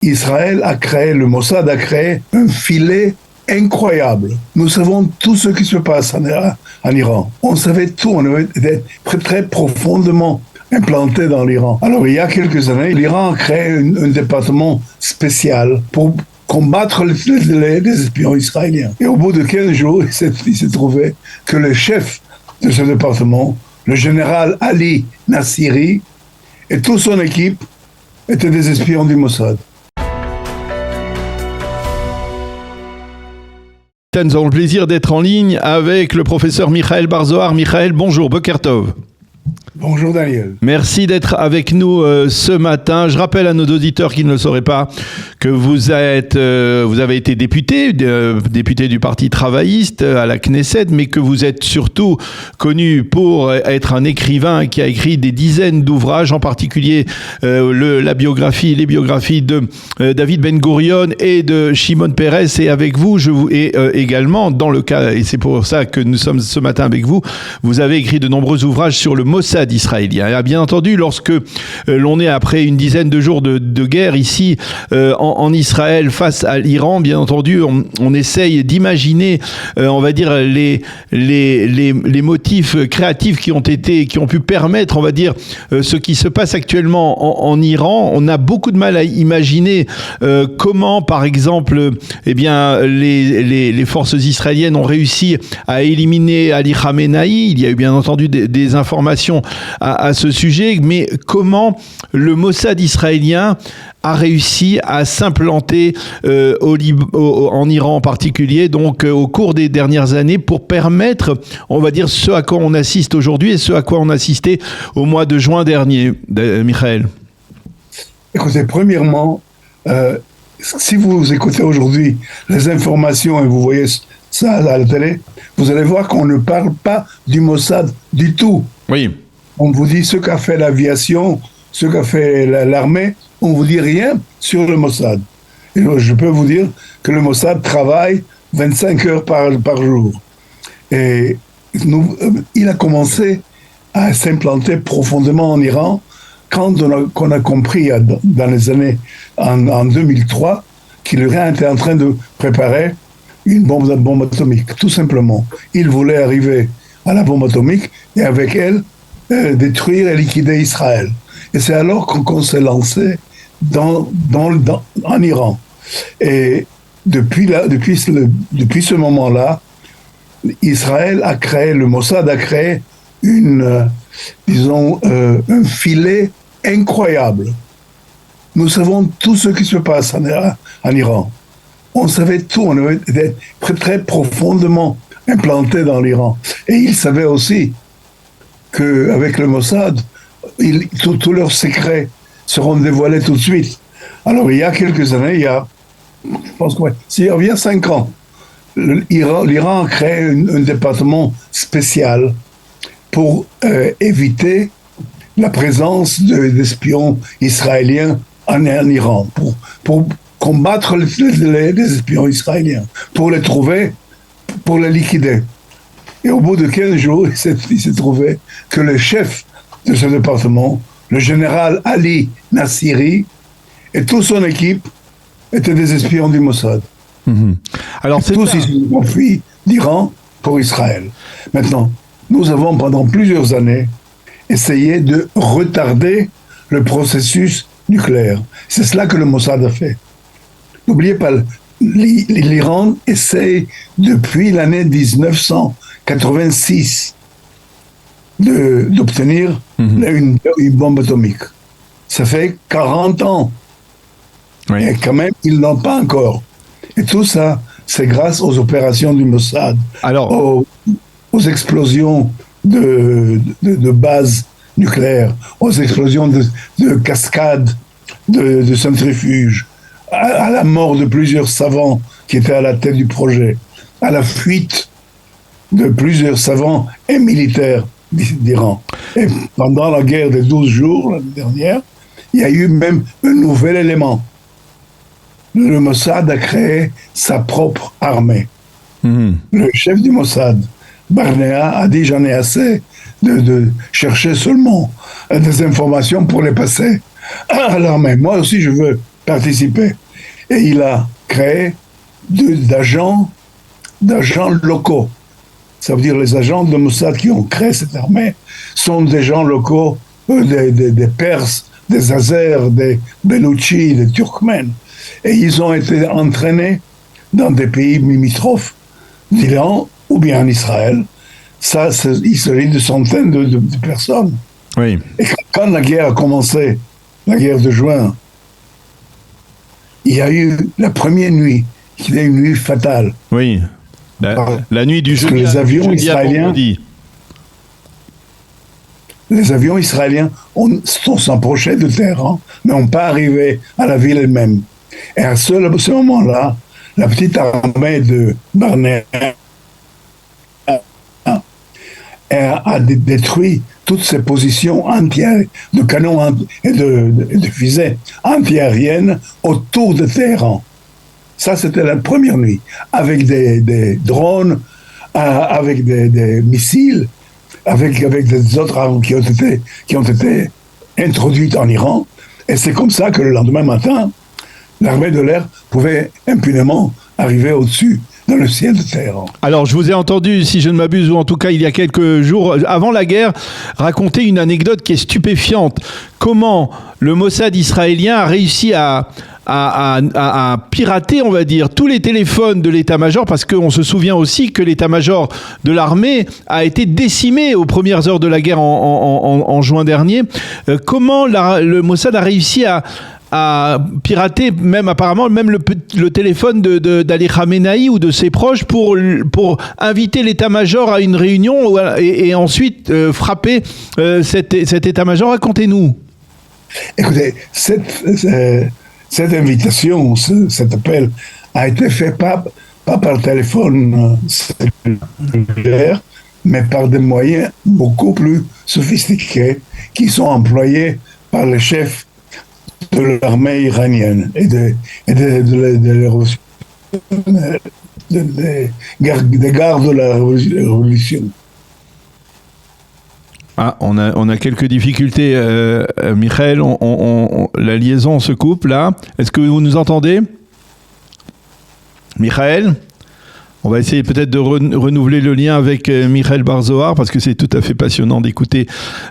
Israël a créé, le Mossad a créé un filet incroyable. Nous savons tout ce qui se passe en Iran. On savait tout, on était très, très profondément implanté dans l'Iran. Alors, il y a quelques années, l'Iran a créé un département spécial pour combattre les espions israéliens. Et au bout de 15 jours, il s'est trouvé que le chef de ce département, le général Ali Nassiri, et toute son équipe étaient des espions du Mossad. Nous avons le plaisir d'être en ligne avec le professeur Michael Bar-Zohar. Michael, bonjour, Boker Tov. Bonjour Daniel. Merci d'être avec nous ce matin. Je rappelle à nos auditeurs qui ne le sauraient pas que vous avez été député du Parti travailliste à la Knesset, mais que vous êtes surtout connu pour être un écrivain qui a écrit des dizaines d'ouvrages, en particulier les biographies de David Ben Gurion et de Shimon Peres. Et avec vous, également dans le cas, et c'est pour ça que nous sommes ce matin avec vous, vous avez écrit de nombreux ouvrages sur le Mossad israélien. Et bien entendu, lorsque l'on est après une dizaine de jours de guerre ici en Israël face à l'Iran, bien entendu, on essaye d'imaginer, on va dire, les motifs créatifs qui ont pu permettre, on va dire, ce qui se passe actuellement en Iran. On a beaucoup de mal à imaginer comment, par exemple, les forces israéliennes ont réussi à éliminer Ali Khamenei. Il y a eu bien entendu des informations à ce sujet, mais comment le Mossad israélien a réussi à s'implanter en Iran en particulier, donc au cours des dernières années, pour permettre, on va dire, ce à quoi on assiste aujourd'hui et ce à quoi on assistait au mois de juin dernier, Michael. Écoutez, premièrement, si vous écoutez aujourd'hui les informations et vous voyez ça à la télé, vous allez voir qu'on ne parle pas du Mossad du tout. Oui. On vous dit ce qu'a fait l'aviation, ce qu'a fait l'armée, on vous dit rien sur le Mossad. Et je peux vous dire que le Mossad travaille 25 heures par jour. Et il a commencé à s'implanter profondément en Iran quand on a compris dans les années en 2003 qu'il était en train de préparer une bombe atomique, tout simplement. Il voulait arriver à la bombe atomique et avec elle détruire et liquider Israël. Et c'est alors qu'on s'est lancé en Iran. Et depuis ce moment-là, Israël a créé, le Mossad a créé un filet incroyable. Nous savons tout ce qui se passe en Iran. On savait tout, on était très, très profondément implanté dans l'Iran. Et ils savaient aussi qu'avec le Mossad, tous leurs secrets seront dévoilés tout de suite. Alors, il y a quelques années, je pense qu'il y a 5 ans, l'Iran a créé un département spécial pour éviter la présence d'espions israéliens en Iran, pour combattre les espions israéliens, pour les trouver, pour les liquider. Et au bout de 15 jours, il s'est trouvé que le chef de ce département, le général Ali Nassiri, et toute son équipe étaient des espions du Mossad. Mmh. Alors, tous ils sont enfuis d'Iran pour Israël. Maintenant, nous avons pendant plusieurs années essayé de retarder le processus nucléaire. C'est cela que le Mossad a fait. N'oubliez pas, l'Iran essaie depuis l'année 1986 d'obtenir une bombe atomique. Ça fait 40 ans. Oui. Et quand même, ils n'ont pas encore. Et tout ça, c'est grâce aux opérations du Mossad, aux explosions de bases nucléaires, aux explosions de cascades de centrifuges, à la mort de plusieurs savants qui étaient à la tête du projet, à la fuite de plusieurs savants et militaires d'Iran. Et pendant la guerre des 12 jours, l'année dernière, il y a eu même un nouvel élément. Le Mossad a créé sa propre armée. Le chef du Mossad, Barnea, a dit « j'en ai assez de chercher seulement des informations pour les passer à l'armée. Moi aussi, je veux participé. Et il a créé d'agents locaux. Ça veut dire les agents de Mossad qui ont créé cette armée sont des gens locaux, des Perses, des Azers, des Beloutchis, des Turkmènes. Et ils ont été entraînés dans des pays limitrophes d'Iran ou bien en Israël. Ça, il s'agit de centaines de personnes. Oui. Et quand la guerre a commencé, la guerre de juin, il y a eu la première nuit, qui était une nuit fatale. Oui. La nuit du jeudi. Les avions israéliens. Les avions israéliens sont s'approchés de Téhéran, mais n'ont pas arrivé à la ville elle-même. Et à ce moment-là, la petite armée de Barnea a détruit toutes ces positions de canons et de fusées antiaériennes autour de Téhéran. Ça, c'était la première nuit, avec des drones, avec des missiles, avec des autres armes qui ont été introduites en Iran. Et c'est comme ça que le lendemain matin, l'armée de l'air pouvait impunément arriver au-dessus, dans le ciel de Téhéran. Alors, je vous ai entendu, si je ne m'abuse, ou en tout cas il y a quelques jours, avant la guerre, raconter une anecdote qui est stupéfiante. Comment le Mossad israélien a réussi à pirater, on va dire, tous les téléphones de l'état-major, parce qu'on se souvient aussi que l'état-major de l'armée a été décimé aux premières heures de la guerre en juin dernier. Comment le Mossad a réussi à pirater apparemment le téléphone d'Ali Khamenei ou de ses proches pour inviter l'état-major à une réunion et ensuite frapper cet état-major. Racontez-nous. Écoutez, cette invitation, cet appel a été fait pas par téléphone cellulaire, mais par des moyens beaucoup plus sophistiqués qui sont employés par les chefs de l'armée iranienne et des gardes de la révolution. Ah, on a quelques difficultés, Michael. La liaison se coupe là. Est-ce que vous nous entendez, Michael ? On va essayer peut-être de renouveler le lien avec Michael Bar-Zohar, parce que c'est tout à fait passionnant d'écouter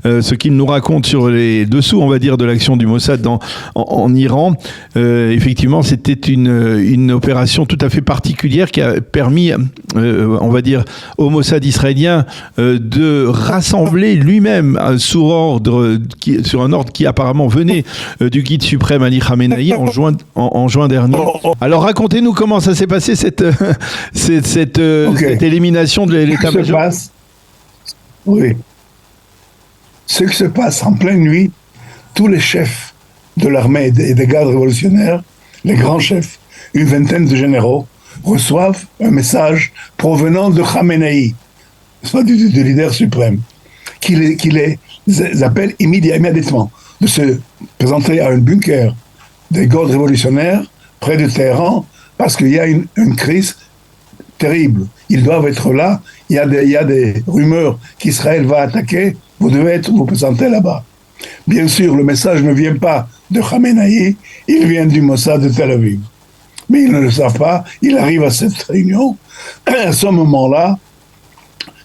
ce qu'il nous raconte sur les dessous, on va dire, de l'action du Mossad en Iran. Effectivement, c'était une opération tout à fait particulière qui a permis, on va dire, au Mossad israélien de rassembler lui-même sur un ordre qui apparemment venait du guide suprême Ali Khamenei en juin dernier. Alors racontez-nous comment ça s'est passé cette élimination de l'état-major. Oui. Ce qui se passe en pleine nuit, tous les chefs de l'armée et des gardes révolutionnaires, les grands chefs, une vingtaine de généraux, reçoivent un message provenant de Khamenei, soit du leader suprême, qui les appelle immédiatement de se présenter à un bunker des gardes révolutionnaires près de Téhéran, parce qu'il y a une crise terrible. Ils doivent être là. Il y a des rumeurs qu'Israël va attaquer. Vous devez vous présenter là-bas. Bien sûr, le message ne vient pas de Khamenei, il vient du Mossad de Tel Aviv. Mais ils ne le savent pas. Il arrive à cette réunion. À ce moment-là,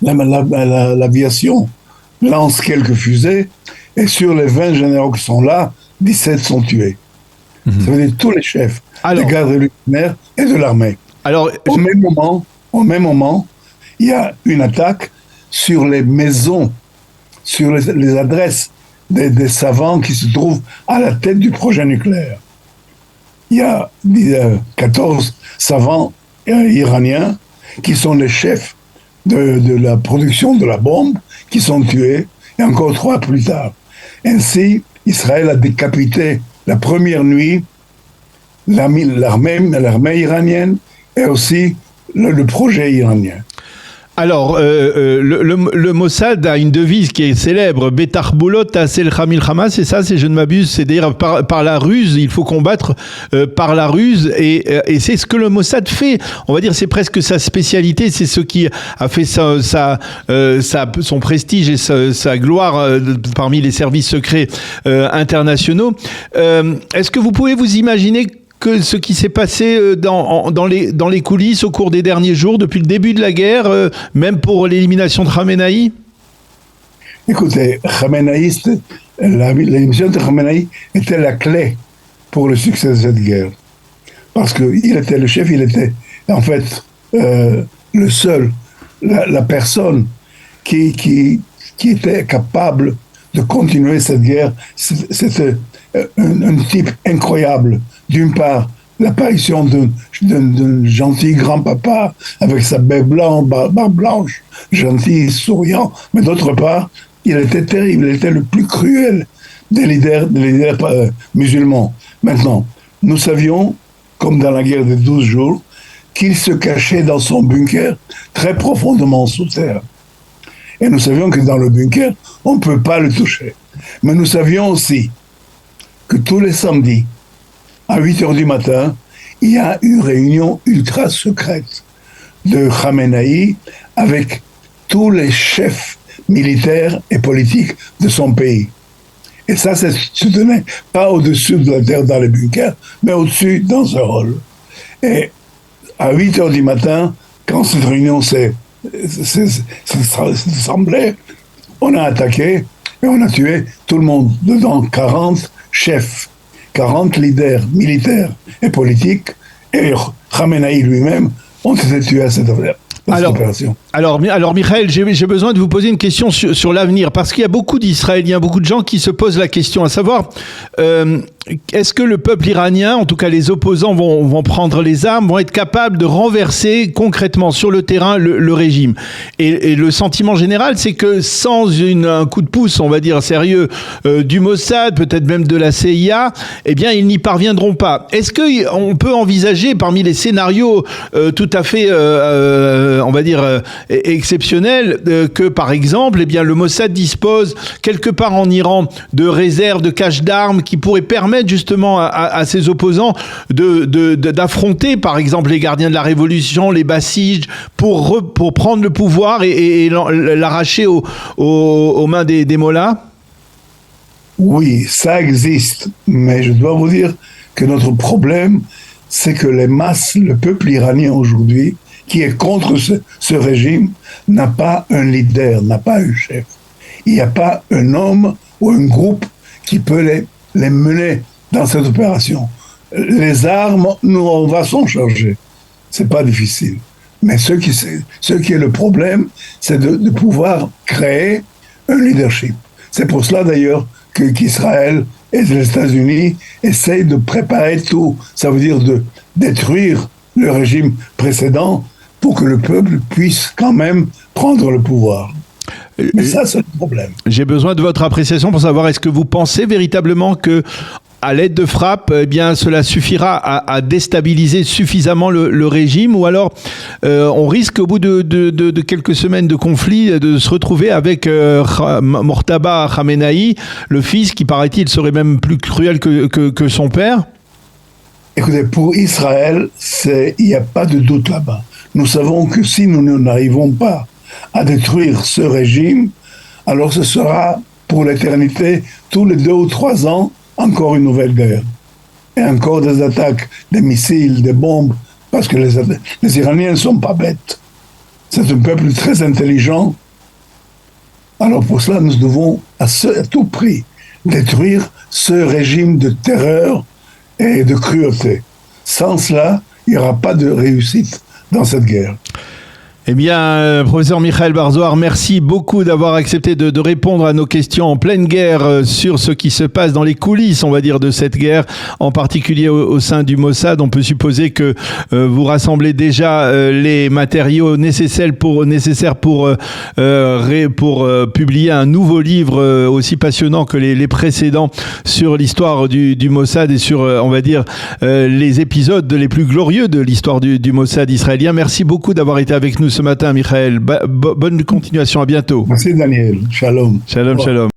l'aviation lance quelques fusées et sur les 20 généraux qui sont là, 17 sont tués. Ça veut dire tous les chefs des gardes révolutionnaires et de l'armée. Alors, au même moment, il y a une attaque sur les maisons, sur les adresses des savants qui se trouvent à la tête du projet nucléaire. Il y a 14 savants iraniens qui sont les chefs de la production de la bombe, qui sont tués, et encore 3 plus tard. Ainsi, Israël a décapité la première nuit l'armée iranienne et aussi le projet iranien. Alors, le Mossad a une devise qui est célèbre, Betar Bolot Asel Khamil Hama, c'est ça, si je ne m'abuse, c'est-à-dire par la ruse, il faut combattre par la ruse, et c'est ce que le Mossad fait. On va dire, c'est presque sa spécialité, c'est ce qui a fait son prestige et sa gloire parmi les services secrets internationaux. Est-ce que vous pouvez vous imaginer que ce qui s'est passé dans les coulisses au cours des derniers jours, depuis le début de la guerre, même pour l'élimination de Khamenei? Écoutez, l'élimination de Khamenei était la clé pour le succès de cette guerre. Parce qu'il était le chef, il était en fait le seul, la personne qui était capable de continuer cette guerre. C'était un type incroyable. D'une part, l'apparition d'un gentil grand-papa avec sa barbe blanche, gentil, souriant, mais d'autre part, il était terrible, il était le plus cruel des leaders musulmans. Maintenant, nous savions, comme dans la guerre des 12 jours, qu'il se cachait dans son bunker très profondément sous terre. Et nous savions que dans le bunker, on ne peut pas le toucher. Mais nous savions aussi que tous les samedis, à 8h du matin, il y a une réunion ultra secrète de Khamenei avec tous les chefs militaires et politiques de son pays. Et ça se tenait pas au-dessus de la terre dans les bunkers, mais au-dessus dans un hall. Et à 8h du matin, quand cette réunion s'est semblée, on a attaqué et on a tué tout le monde, dedans 40 chefs, 40 leaders militaires et politiques, et Khamenei lui-même ont été tués à cette opération. Alors, Michael, j'ai besoin de vous poser une question sur l'avenir, parce qu'il y a beaucoup d'Israéliens, beaucoup de gens qui se posent la question, à savoir, est-ce que le peuple iranien, en tout cas les opposants, vont prendre les armes, vont être capables de renverser concrètement sur le terrain le régime? Et le sentiment général, c'est que sans un coup de pouce, on va dire, sérieux, du Mossad, peut-être même de la CIA, eh bien, ils n'y parviendront pas. Est-ce qu'on peut envisager, parmi les scénarios tout à fait, on va dire, exceptionnel, que par exemple, eh bien, le Mossad dispose quelque part en Iran de réserves, de caches d'armes qui pourraient permettre justement à ses opposants d'affronter par exemple les gardiens de la révolution, les Bassij, pour prendre le pouvoir et l'arracher aux mains des mollahs? Oui, ça existe, mais je dois vous dire que notre problème, c'est que les masses, le peuple iranien aujourd'hui, qui est contre ce régime, n'a pas un leader, n'a pas un chef. Il n'y a pas un homme ou un groupe qui peut les mener dans cette opération. Les armes, nous, on va s'en charger. C'est pas difficile. Mais ce qui est le problème, c'est de pouvoir créer un leadership. C'est pour cela, d'ailleurs, qu'Israël et les États-Unis essayent de préparer tout. Ça veut dire de détruire le régime précédent pour que le peuple puisse quand même prendre le pouvoir. Mais ça, c'est le problème. J'ai besoin de votre appréciation pour savoir, est-ce que vous pensez véritablement que, à l'aide de frappes, eh bien, cela suffira à déstabiliser suffisamment le régime, ou alors on risque, au bout de quelques semaines de conflit, de se retrouver avec Mortaba Khamenei, le fils, qui, paraît-il, serait même plus cruel que son père? Écoutez, pour Israël, il n'y a pas de doute là-bas. Nous savons que si nous n'arrivons pas à détruire ce régime, alors ce sera pour l'éternité, tous les 2 ou 3 ans, encore une nouvelle guerre. Et encore des attaques, des missiles, des bombes, parce que les Iraniens ne sont pas bêtes. C'est un peuple très intelligent. Alors pour cela, nous devons à tout prix détruire ce régime de terreur et de cruauté. Sans cela, il n'y aura pas de réussite dans cette guerre. Eh bien, professeur Michael Bar-Zohar, merci beaucoup d'avoir accepté de répondre à nos questions en pleine guerre sur ce qui se passe dans les coulisses, on va dire, de cette guerre, en particulier au sein du Mossad. On peut supposer que vous rassemblez déjà les matériaux nécessaires pour publier un nouveau livre aussi passionnant que les précédents sur l'histoire du Mossad et sur, on va dire, les épisodes les plus glorieux de l'histoire du Mossad israélien. Merci beaucoup d'avoir été avec nous ce matin, Michael. Bonne continuation, à bientôt. Merci Daniel. Shalom. Shalom, shalom.